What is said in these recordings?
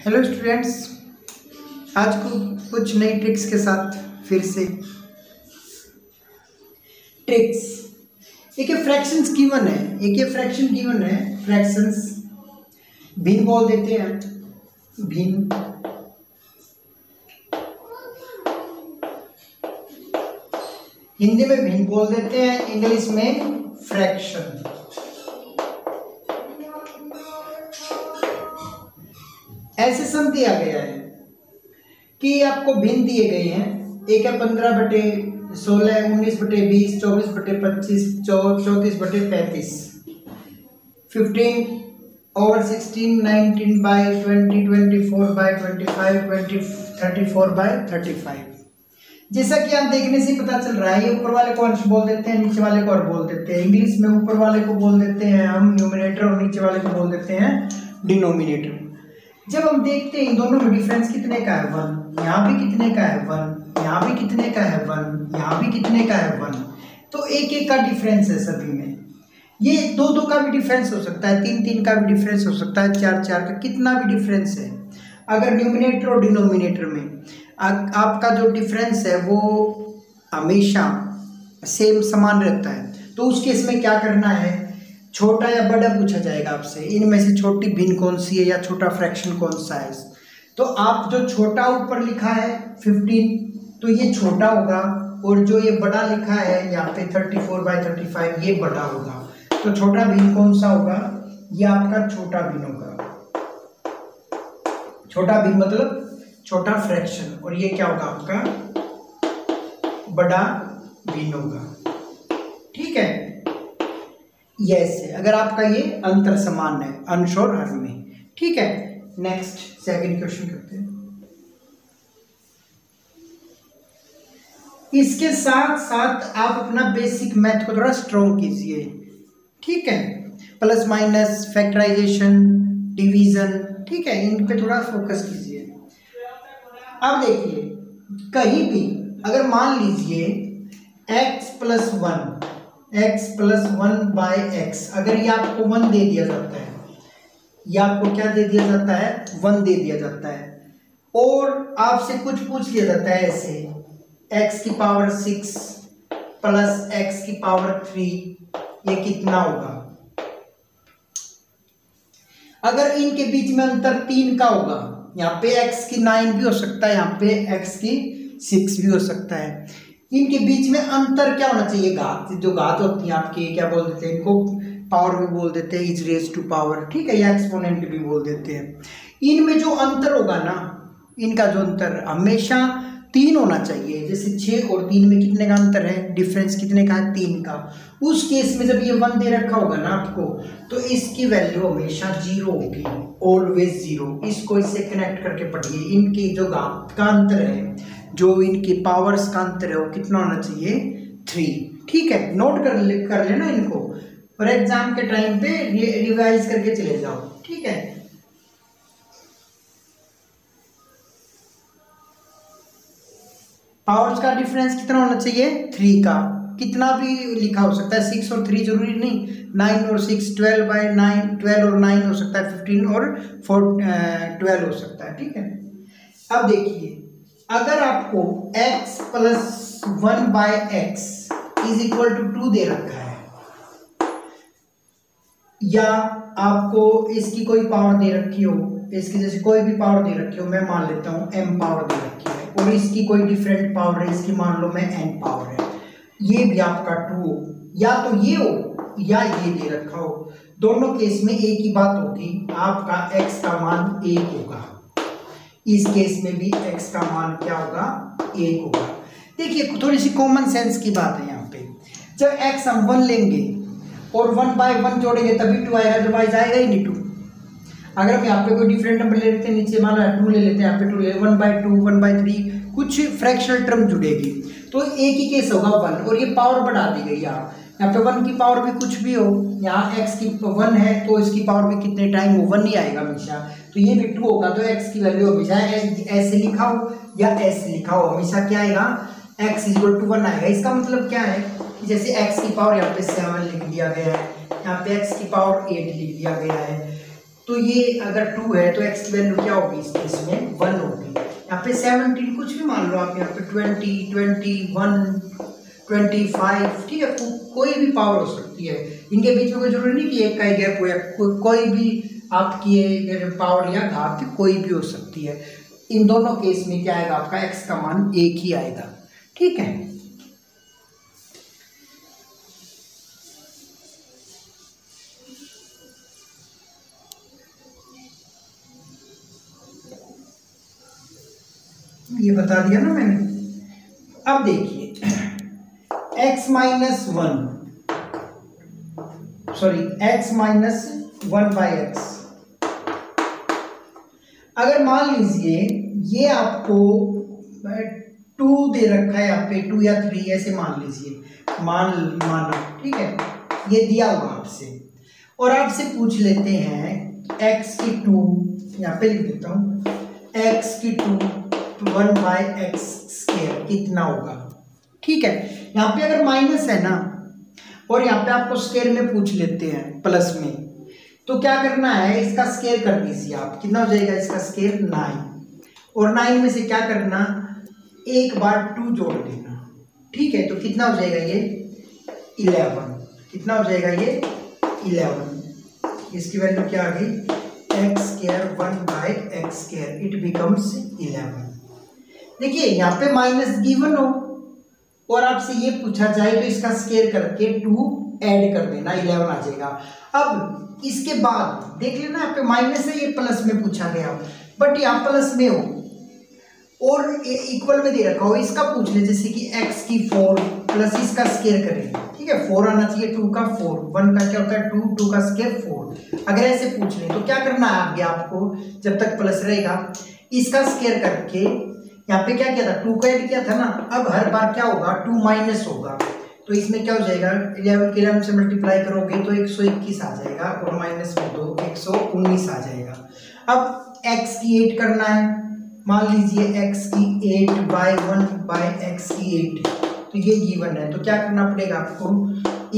Hello students, आज कुछ नई ट्रिक्स के साथ फिर से ट्रिक्स। एक फ्रैक्शंस गिवन है, फ्रैक्शंस भिन्न बोल देते हैं, भिन्न। हिंदी में भिन्न बोल देते हैं, इंग्लिश में फ्रैक्शन। ऐसे सम दिया गया है कि आपको भिन्न दिए गए हैं। एक है 15/16, 19/20, 24/25, 34/35, 15/16, 19/20, 24/25, 34/35। जैसा कि आप देखने से पता चल रहा है, ये ऊपर वाले को अंश बोल देते हैं, नीचे वाले को और बोल देते हैं। इंग्लिश में ऊपर वाले को बोल देते हैं हम न्यूमरेटर और नीचे वाले को बोल देते हैं डिनोमिनेटर। जब हम देखते हैं इन दोनों में डिफरेंस कितने का है, 1, यहाँ भी कितने का है 1, यहाँ भी कितने का है 1, यहाँ भी कितने का है 1, तो एक एक का डिफरेंस है सभी में। ये 2-2 का भी डिफरेंस हो सकता है, 3-3 का भी डिफरेंस हो सकता है, 4-4 का, कितना भी डिफरेंस है। अगर न्यूमिनेटर और डिनोमिनेटर में आपका जो डिफरेंस है वो हमेशा सेम समान रहता है, तो उस केस में क्या करना है, छोटा या बड़ा पूछा जाएगा आपसे, इनमें से छोटी भिन्न कौन सी है या छोटा फ्रैक्शन कौन सा है। तो आप जो छोटा ऊपर लिखा है 15, तो ये छोटा होगा, और जो ये बड़ा लिखा है यहाँ पे 34/35, ये बड़ा होगा। तो छोटा भिन्न कौन सा होगा, ये आपका छोटा भिन्न होगा। छोटा भिन्न मतलब छोटा फ्रैक्शन, और ये क्या होगा आपका बड़ा भिन्न होगा। ठीक है, यस है अगर आपका ये अंतर समान है अंश और हर में। ठीक है, नेक्स्ट सेकंड क्वेश्चन करते हैं। इसके साथ साथ आप अपना बेसिक मैथ को थोड़ा स्ट्रॉन्ग कीजिए। ठीक है, प्लस माइनस, फैक्टराइजेशन, डिवीजन, ठीक है, इन पे थोड़ा फोकस कीजिए। अब देखिए, कहीं भी अगर मान लीजिए x + 1/x, अगर ये आपको 1 दे दिया जाता है, या आपको क्या दे दिया जाता है, 1 दे दिया जाता है, और आपसे कुछ पूछ लिया जाता है ऐसे, x⁶ + x�3, ये कितना होगा। अगर इनके बीच में अंतर 3 का होगा, यहाँ पे x⁹ भी हो सकता है, यहाँ पे x�6 भी हो सकता है, इनके बीच में अंतर क्या होना चाहिए, घात। जो घात होती है आपकी, क्या बोल देते हैं इनको, पावर भी बोल देते हैं, e⁻⁴, ठीक है, या एक्सपोनेंट भी बोल देते हैं। इनमें जो अंतर होगा ना, इनका जो अंतर हमेशा 3 होना चाहिए। जैसे 6 और 3 में कितने का अंतर है, डिफरेंस कितने का है, 3 का। उस केस में जब ये 1 दे रखा होगा ना आपको, तो इसकी वैल्यू हमेशा 0 होगी, ऑलवेज 0। इसको इससे कनेक्ट करके पढ़िए, इनकी जो घात का अंतर है, जो इनकी पावर्स का अंतर है, वो कितना होना चाहिए, 3। ठीक है, नोट कर लेना इनको, और एग्जाम के टाइम पे रिवाइज करके चले जाओ। ठीक है, पावर्स का डिफरेंस कितना होना चाहिए, 3 का। कितना भी लिखा हो सकता है, 6 और 3 जरूरी नहीं, 9 और 6, 12/9, 12 और 9 हो सकता है, 15 और 12 हो सकता है। ठीक है, अब देखिए, अगर आपको x + 1/x = 2 दे रखा है, या आपको इसकी कोई पावर दे रखी हो, इसकी जैसे कोई भी पावर दे रखी हो, मैं मान लेता हूँ m पावर दे रखी है, और इसकी कोई डिफरेंट पावर है, इसकी मान लो मैं n पावर है, ये भी आपका 2 हो, या तो ये हो या ये दे रखा हो। दोनों केस में एक ही बात होगी, आपका x का मान 1 होगा। इस केस में भी x का मान क्या होगा, 1 होगा। देखिए, थोड़ी सी कॉमन सेंस की बात है यहाँ पे। जब x हम 1 लेंगे और 1/1 जोड़ेंगे तभी 2 आएगा, अदरवाइज आएगा ही नहीं 2। अगर हम यहाँ पे कोई डिफरेंट नंबर ले लेते हैं, नीचे मान लो 2 ले लेते हैं, यहाँ पे 2 ले, 1/2, 1/3, कुछ फ्रैक्शनल टर्म जुड़ेगी, तो एक ही केस होगा 1, और ये पावर बढ़ा दी गई यहाँ पे 1 की पावर भी कुछ भी हो, यहाँ x की 1 है तो इसकी पावर भी कितने टाइम हो, 1 ही आएगा हमेशा, तो ये भी 2 होगा। तो x की वैल्यू हमेशा ऐसे लिखा हो या ऐसे लिखा हो, हमेशा क्या आएगा, x = 1 आएगा। इसका मतलब क्या है, जैसे x की पावर यहाँ पे 7 लिख दिया गया है, यहाँ पे x की पावर 8 लिख दिया गया है, तो ये अगर 2 है तो x की वैल्यू क्या होगी इसमें 1 होगी। यहाँ पे 17 कुछ भी मान लो आप, यहाँ पे 20, 21, 25, ठीक है, कोई भी पावर हो सकती है। इनके बीच में कोई जरूरी नहीं कि एक का ही गैप हो, कोई भी आपकी पावर या घात कोई भी हो सकती है। इन दोनों केस में क्या आएगा आपका x का मान एक ही आएगा, ठीक है। ये बता दिया ना मैंने। अब देखिए x माइनस 1 बाई एक्स, अगर मान लीजिए ये आपको 2 दे रखा है, यहाँ पे 2 या 3 ऐसे मान लीजिए, माना ठीक है, ये दिया हुआ आपसे, और आपसे पूछ लेते हैं x की 2, यहाँ पे लिख देता हूँ x की 2 1 बाई एक्स स्क्वायर कितना होगा, ठीक है। यहाँ पे अगर माइनस है ना और यहाँ पे आपको स्क्वायर में पूछ लेते हैं प्लस में, तो क्या करना है इसका स्क्वायर कर दीजिए आप, कितना हो जाएगा इसका स्क्वायर 9, और 9 में से क्या करना एक बार 2 जोड़ देना, ठीक है। तो कितना हो जाएगा ये 11, कितना हो जाएगा ये 11, इसकी वैल्यू क्या आ गई x square 1 by x square, it becomes 11। देखिए यहाँ पे माइनस गिवन हो और आपसे ये पूछा जाए तो इसका स्क्वायर करके 2 ऐड कर देना, 11 आ जाएगा। अब इसके बाद देख लेना यहाँ पे माइनस है, ये प्लस में पूछा गया, बट यहाँ प्लस में हो और इक्वल में दे रखा हो, इसका पूछ ले जैसे कि x की 4 प्लस इसका स्क्वायर करें, ठीक है, 4 आना चाहिए, 2 का 4, 1 का क्या होता है 2, 2 का स्क्वायर 4। अगर ऐसे पूछ ले तो क्या करना है आगे आपको, जब तक प्लस रहेगा इसका स्क्वायर करके, यहाँ पे क्या किया था 2 का ऐड किया था ना, अब हर बार क्या होगा 2 माइनस होगा, तो इसमें क्या हो जाएगा 11 के 11 से मल्टीप्लाई करोगे तो 121 आ जाएगा, और माइनस में 2 119 आ जाएगा। अब x की 8 करना है, मान लीजिए x की 8 बाई 1 बाई एक्स की 8, तो ये गिवन है, तो क्या करना पड़ेगा आपको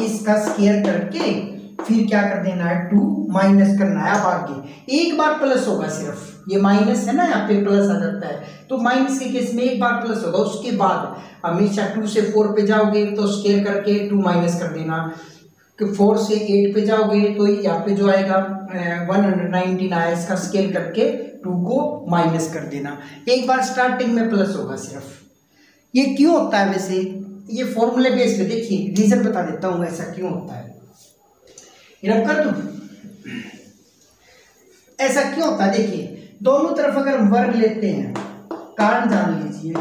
इसका स्क्वायर करके फिर क्या कर देना है 2 माइनस करना है। अब आगे एक बार प्लस होगा, सिर्फ ये माइनस है ना यहाँ पे प्लस आ जाता है, तो माइनस के केस में एक बार प्लस होगा, उसके बाद हमेशा 2 से 4 पे जाओगे तो स्क्वायर करके 2 माइनस कर देना, 4 से 8 पे जाओगे तो यहाँ पे जो आएगा 119 आया, इसका स्क्वायर करके 2 को माइनस कर देना। एक बार स्टार्टिंग में प्लस होगा सिर्फ। ये क्यों होता है वैसे, ये फॉर्मूले बेस पे देखिए रीजन बता देता हूँ ऐसा क्यों होता है, रब कर दूं ऐसा क्यों होता है। देखिए दोनों तरफ अगर हम वर्ग लेते हैं, कारण जान लीजिए,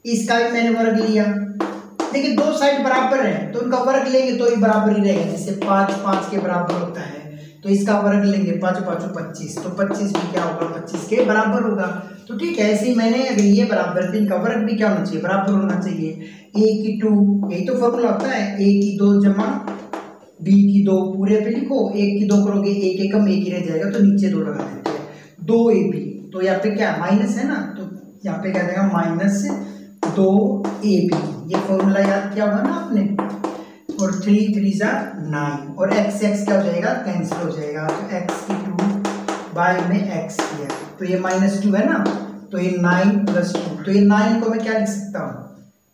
इसका भी मैंने वर्ग लिया, देखिए दो साइड बराबर है तो उनका वर्ग लेंगे तो ही बराबर ही रहेगा, जैसे 5 5 के बराबर होता है तो इसका वर्ग लेंगे 5 5 25, तो 25 भी क्या होगा 25 के बराबर होगा। तो ठीक है, ऐसे ही मैंने अगर ये बराबर तो इनका वर्ग भी क्या होना चाहिए बराबर होना चाहिए। a की 2, यही तो फॉर्मूला होता है, a की 2 जमा b की 2 पूरे पे लिखो, 1 की 2 करोगे 1 एकम 1 ही रह जाएगा, तो नीचे 2 लगा देते हैं 2ab, तो यहाँ पे क्या माइनस है ना, तो यहाँ पे क्या देगा माइनस 2ab, ये फॉर्मूला याद किया होगा ना आपने, और 3 3 9, और x क्या हो जाएगा कैंसिल हो जाएगा, तो x की 2 बाई में x की है, तो ये -2 है ना, तो ये 9 + 2, तो ये 9 को मैं क्या लिख सकता हूँ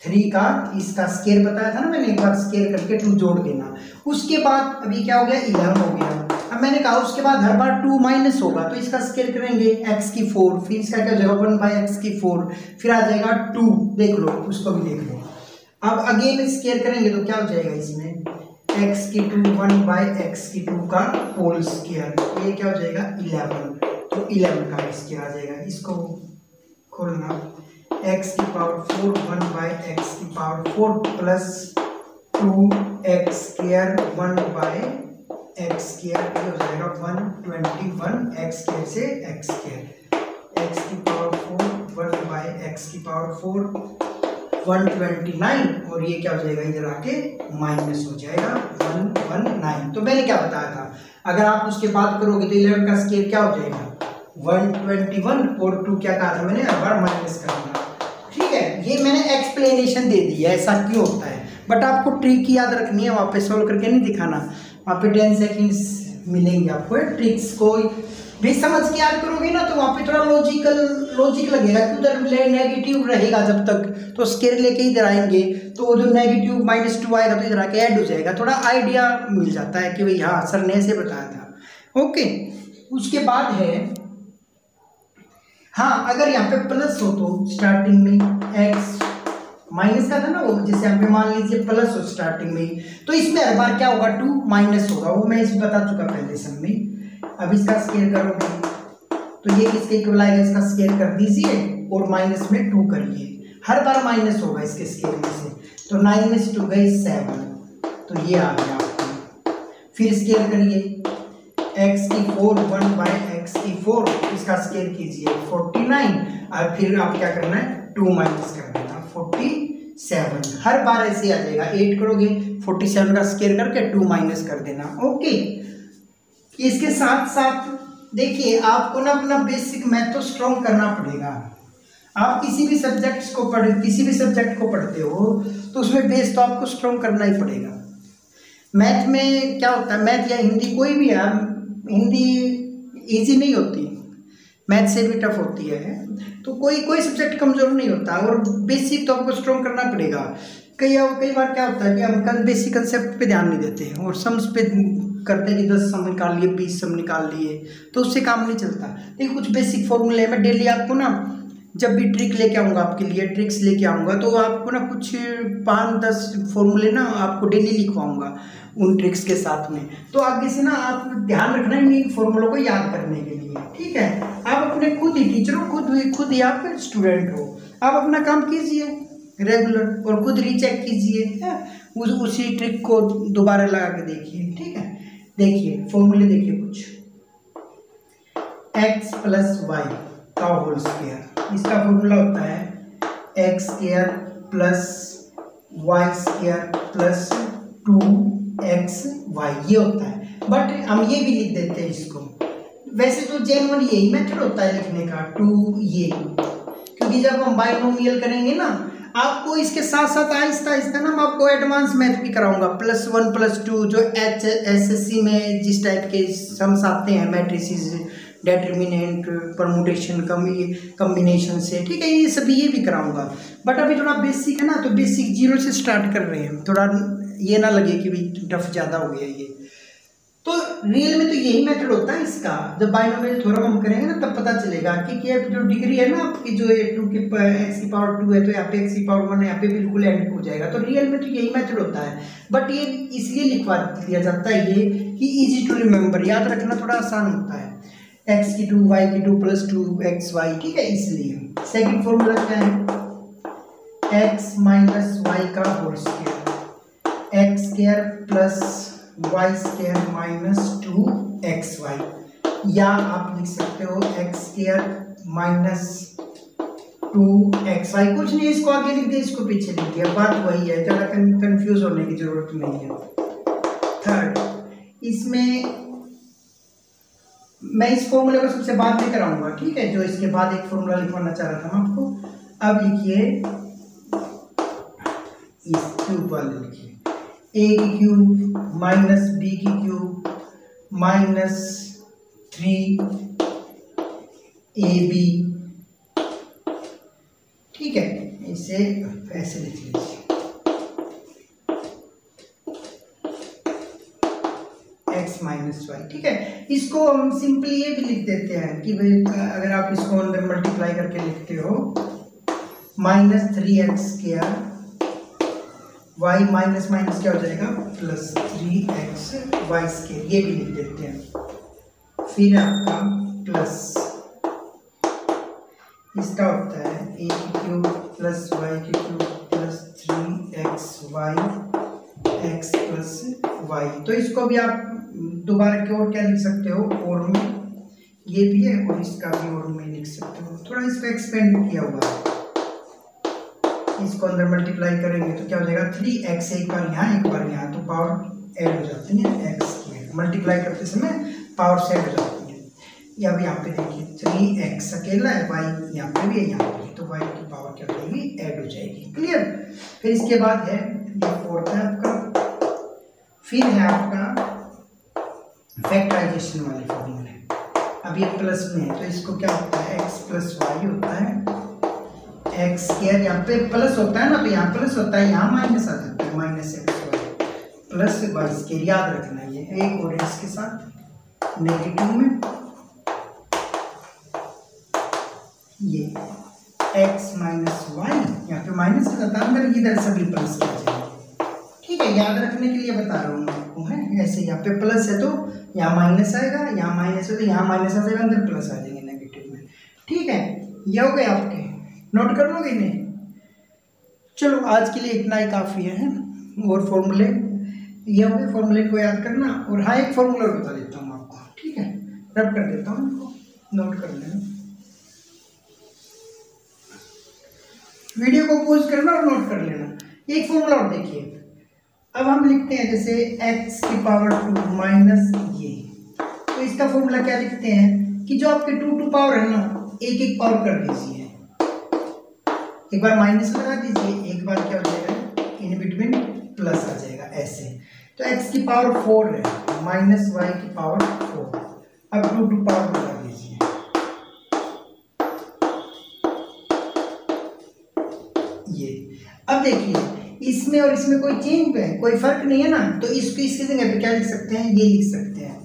3 का, इसका स्क्वायर बताया था ना मैंने, एक बार स्क्वायर करके 2 जोड़ देना, उसके बाद अभी क्या हो गया 11 हो गया। अब मैंने कहा उसके बाद हर बार 2 माइनस होगा तो इसका स्क्वायर करेंगे x की 4, फिर इसका क्या हो जाएगा 1 बाई एक्स की 4, फिर आ जाएगा 2, देख लो उसको भी देख लो। अब अगेन स्क्वायर करेंगे तो क्या हो जाएगा इसमें x की 2 1 बाई एक्स की 2 का होल स्क्वायर, ये क्या हो जाएगा 11, तो 11 का स्क्वायर आ जाएगा। इसको खोलना x की पावर 4 1 बाई एक्स की power 4 plus 2x square 1 by x square, ये हो जाएगा 121 x स्क्वायर से x स्क्वायर, x की पावर 4 1 बाई एक्स की पावर 4 129, और ये क्या हो जाएगा इधर आके माइनस हो जाएगा 119। तो मैंने क्या बताया था, अगर आप उसके बाद करोगे तो 11 का स्क्वायर क्या हो जाएगा 121, और 2 क्या कहा था मैंने हर बार माइनस करना। ठीक है, ये मैंने एक्सप्लेनेशन दे दी है ऐसा क्यों होता है, बट आपको ट्रिक याद रखनी है, वहाँ पे सोल्व करके नहीं दिखाना, वहाँ पे 10 सेकेंड्स मिलेंगे आपको ट्रिक्स को भी समझ के याद करोगे ना, तो वहाँ पे थोड़ा लॉजिक लगेगा कि उधर नेगेटिव रहेगा जब तक, तो स्केयर लेके इधर आएंगे तो जो नेगेटिव -2 आएगा तो इधर आके ऐड हो जाएगा, थोड़ा आइडिया मिल जाता है कि भाई हाँ सर ने ऐसे बताया था। ओके, उसके बाद है हाँ, अगर यहाँ पे प्लस हो तो स्टार्टिंग में एक्स माइनस का था ना वो, जैसे यहाँ पे मान लीजिए प्लस हो स्टार्टिंग में, तो इसमें हर बार क्या होगा 2 माइनस होगा, वो मैं इसमें बता चुका पहले सब में। अब इसका स्केयर करोगे तो ये किसके इक्वल आएगा, इसका स्केयर कर दीजिए और माइनस में 2 करिए, हर बार माइनस होगा इसके स्केयर में से, तो 9 में 2 गई 7, तो ये आ गया आपको। फिर स्केयर करिए x की 4 1 बाय x की 4, इसका स्केयर कीजिए 49, और फिर आप क्या करना है 2 माइनस कर देना 47, हर बार ऐसे आ जाएगा। 8 करोगे 47 का स्केयर करके 2 माइनस कर देना। ओके, इसके साथ साथ देखिए आपको ना अपना बेसिक मैथ तो स्ट्रॉन्ग करना पड़ेगा। आप किसी भी सब्जेक्ट को पढ़ते हो तो उसमें बेस तो आपको स्ट्रॉन्ग करना ही पड़ेगा। मैथ में क्या होता है, मैथ या हिंदी कोई भी है, हिंदी इजी नहीं होती, मैथ से भी टफ होती है, तो कोई सब्जेक्ट कमजोर नहीं होता, और बेसिक तो आपको स्ट्रॉन्ग करना पड़ेगा। कई बार क्या होता है कि हम बेसिक कंसेप्ट पे ध्यान नहीं देते हैं और सम्स पे करते हैं कि 10 सम निकाल लिए 20 सम निकाल लिए, तो उससे काम नहीं चलता। लेकिन कुछ बेसिक फॉर्मूले में डेली आपको ना, जब भी ट्रिक लेके आऊँगा आपके लिए, ट्रिक्स लेके आऊँगा, तो आपको ना कुछ 5-10 फॉर्मूले ना आपको डेली लिखवाऊँगा उन ट्रिक्स के साथ में, तो आगे से ना आप ध्यान रखना इन फॉर्मूलों को याद करने के लिए, ठीक है। आप अपने खुद ही टीचर हो, खुद ही आप स्टूडेंट हो, आप अपना काम कीजिए रेगुलर और खुद रीचेक कीजिए, उसी ट्रिक को दोबारा लगा के देखिए, ठीक है। देखिए फॉर्मूले देखिए कुछ, x प्लस वाई का होल स्क्वायर, इसका फॉर्मूला होता है x square plus y square plus 2xy, ये होता है। बट हम ये भी लिख देते हैं इसको, वैसे तो जेन्युइन यही मेथड होता है लिखने का, 2 ये, क्योंकि जब हम बाइनोमियल करेंगे ना, आपको इसके साथ साथ आहिस्ता आहिस्ता ना मैं आपको एडवांस मैथ भी कराऊंगा, +1 +2 जो HSSC में जिस टाइप के सम्स आते हैं, मैट्रिसेस, डेटर्मिनेंट, परमुटेशन, कम्बिनेशन से, ठीक है, ये सभी ये भी कराऊंगा। बट अभी थोड़ा बेसिक है ना, तो बेसिक 0 से स्टार्ट कर रहे हैं, थोड़ा ये ना लगे कि भाई टफ ज़्यादा हो गया ये। तो रियल में तो यही मेथड होता है इसका, जब बाइनोमियल थ्योरम हम करेंगे ना तब पता चलेगा कि क्या जो डिग्री है ना आपकी, जो ये 2 की x की पावर 2 है, तो यहाँ पे x की पावर 1 है, यहाँ पे बिल्कुल एंड हो जाएगा। तो रियल में तो यही मेथड होता है, बट ये इसलिए लिखवा दिया जाता है ये कि इजी टू रिमेंबर, याद रखना थोड़ा आसान होता है। x की 2 y की 2 + 2xy, ठीक है, इसलिए। सेकंड फॉर्मूला क्या है, x - y का whole square, x square plus y square minus 2xy, या आप लिख सकते हो x स्क्वायर माइनस 2xy, कुछ नहीं, इसको आगे लिख दिया, इसको पीछे लिख दिया, बात वही है, ज़्यादा कंफ्यूज होने की जरूरत नहीं है। थर्ड, इसमें मैं इस फॉर्मूले को सबसे बाद में कराऊंगा, ठीक है, जो इसके बाद एक फॉर्मूला लिखवाना चाह रहा था मैं आपको। अब लिखिए इस क्यूब वाले, लिखिए a की क्यूब माइनस b की क्यूब माइनस 3ab, ठीक है, इसे ऐसे लिख लीजिए, x - y, ठीक है। इसको हम सिंपली ये भी लिख देते हैं कि भाई अगर आप इसको अंदर मल्टीप्लाई करके लिखते हो, -3x² y माइनस माइनस क्या हो जाएगा +3xy², ये भी लिख देते हैं। फिर आपका प्लस, इसका होता है a की क्यूब प्लस y की cube plus 3xy x plus y, तो इसको भी आप दोबारा की और क्या लिख सकते हो, और में ये भी है और इसका भी और में लिख सकते हो, थोड़ा इसको एक्सपेंड किया हुआ है। इसको अंदर मल्टीप्लाई करेंगे तो क्या हो जाएगा 3x, एक बार यहाँ एक बार यहाँ, तो पावर ऐड हो जाती है, x² मल्टीप्लाई करते समय पावर से ऐड हो जाती है। या अब यहाँ पे देखिए 3x अकेला है, y यहाँ पे भी है, यहाँ पे, तो y की पावर क्या हो जाएगी, ऐड हो जाएगी। क्लियर। फिर इसके बाद है ये 4th है आपका, फिर है आपका फैक्टराइजेशन वाले फॉर्मूले। अब ये प्लस में है तो इसको क्या होता है, एक्स प्लस वाई होता है, एक्स स्क्वायर, यहाँ पे प्लस होता है ना, तो यहाँ प्लस होता है, यहाँ माइनस आ जाता है, minus x y plus y square. याद रखना ये एक और इसके साथ नेगेटिव में ये x माइनस वाई, यहाँ पे माइनस आ जाता है, अंदर इधर सभी प्लस आ जाएंगे। ठीक है, याद रखने के लिए बता रहा हूँ आपको, है ऐसे, यहाँ पे प्लस है तो यहाँ माइनस आएगा, यहाँ माइनस है तो यहाँ माइनस आ जाएगा, अंदर प्लस आ जाएंगे नेगेटिव में। ठीक है, ये हो गए आपके, नोट कर लोगे इन्हें। चलो आज के लिए इतना ही काफ़ी है, और फॉर्मूले ये हो गए, फॉर्मूले को याद करना। और हाँ, एक फॉर्मूला बता देता हूँ आपको, ठीक है, रब कर देता हूँ, इनको नोट कर लेना, वीडियो को पॉज करना और नोट कर लेना। एक फॉर्मूला और देखिए, अब हम लिखते हैं जैसे x की पावर 2 माइनस ये, तो इसका फॉर्मूला क्या लिखते हैं कि जो आपके 2 पावर है ना, एक एक पावर कर दीजिए, एक बार माइनस लगा दीजिए, एक बार क्या हो जाएगा, इन बिटवीन प्लस आ जाएगा ऐसे। तो x की पावर 4 है माइनस y की पावर 4, अब 2 पावर लगा दीजिए, ये। अब देखिए इसमें और इसमें कोई चेंज है, कोई फर्क नहीं है ना, तो इसको इसकी जगह पे क्या लिख सकते हैं, ये लिख सकते हैं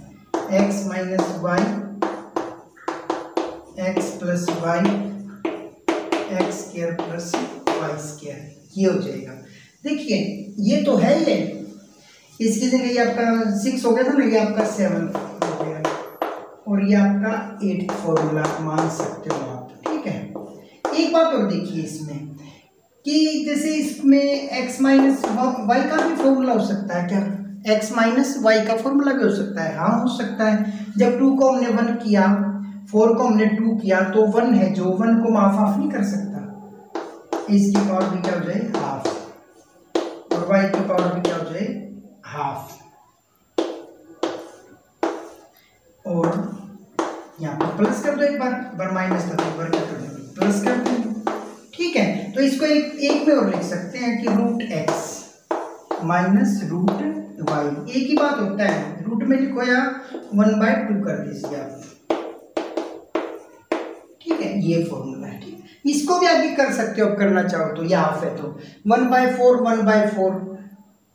x minus y, x plus y, x square plus y square, ये हो जाएगा। देखिए ये तो है ये, इसकी जगह ये आपका 6 हो गया था ना, ये आपका 7 हो गया, और ये आपका 8 फॉर्मूला मान सकते हो आप। ठीक है, एक बात और देखिए इसमें कि जैसे इसमें x माइनस वाई का भी फॉर्मूला हो सकता है क्या, x माइनस वाई का फॉर्मूला भी हो सकता है, हाँ हो सकता है। जब 2 को हमने 1 किया, 4 को हमने 2 किया, तो 1 है जो 1 को माफ ऑफ नहीं कर सकता, इसकी पावर भी क्या हो जाए, हाफ, और y की पावर भी क्या हो जाए, हाफ, और यहाँ पर प्लस कर दो, एक बार माइनस था तो एक बार क्या कर दो, प्लस कर दो। ठीक है, तो इसको एक में और लिख सकते हैं कि root x minus root y, एक ही बात होता है, रूट में लिखो या 1/2 कर दीजिए आप। ठीक है, ये फॉर्मूला है। ठीक है, इसको भी आगे कर सकते हो, करना चाहो तो, ये हाफ है तो 1/4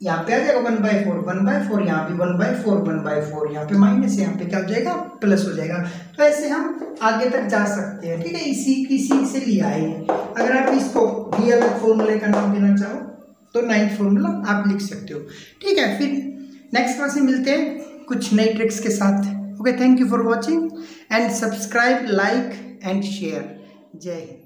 यहाँ पे आ जाएगा, 1/4 यहाँ पे 1/4 यहाँ पे माइनस है, यहाँ पे क्या हो जाएगा, प्लस हो जाएगा। तो ऐसे हम आगे तक जा सकते हैं। ठीक है, इसी से लिया है। अगर आप इसको भी अलग फॉर्मूले का नाम देना चाहो तो 9th फॉर्मूला आप लिख सकते हो। ठीक है, फिर नेक्स्ट क्लास में मिलते हैं कुछ नई ट्रिक्स के साथ। Okay, thank you for watching and subscribe, like and share. जय हिंद।